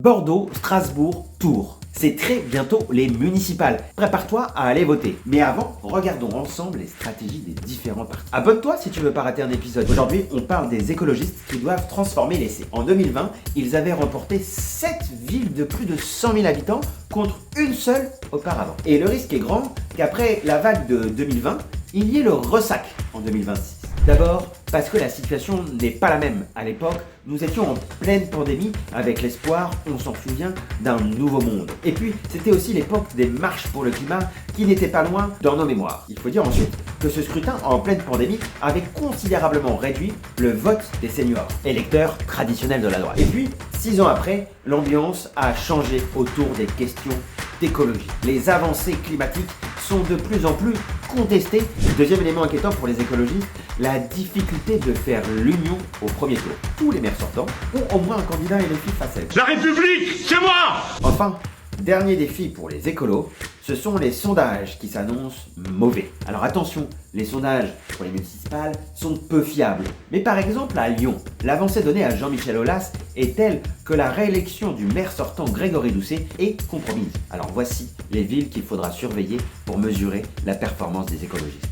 Bordeaux, Strasbourg, Tours. C'est très bientôt les municipales. Prépare-toi à aller voter. Mais avant, regardons ensemble les stratégies des différents partis. Abonne-toi si tu veux pas rater un épisode. Aujourd'hui, on parle des écologistes qui doivent transformer l'essai. En 2020, ils avaient remporté 7 villes de plus de 100 000 habitants contre une seule auparavant. Et le risque est grand qu'après la vague de 2020, il y ait le ressac en 2026. D'abord, parce que la situation n'est pas la même. À l'époque, nous étions en pleine pandémie avec l'espoir, on s'en souvient, d'un nouveau monde. Et puis, c'était aussi l'époque des marches pour le climat qui n'étaient pas loin dans nos mémoires. Il faut dire ensuite que ce scrutin en pleine pandémie avait considérablement réduit le vote des seniors, électeurs traditionnels de la droite. Et puis, 6 ans après, l'ambiance a changé autour des questions d'écologie. Les avancées climatiques sont de plus en plus contestées. Deuxième élément inquiétant pour les écologistes, la difficulté de faire l'union au premier tour. Tous les maires sortants ont au moins un candidat LFI face à eux. La République, c'est moi! Enfin, dernier défi pour les écolos, ce sont les sondages qui s'annoncent mauvais. Alors attention, les sondages pour les municipales sont peu fiables. Mais par exemple à Lyon, l'avancée donnée à Jean-Michel Aulas est telle que la réélection du maire sortant Grégory Doucet est compromise. Alors voici les villes qu'il faudra surveiller pour mesurer la performance des écologistes.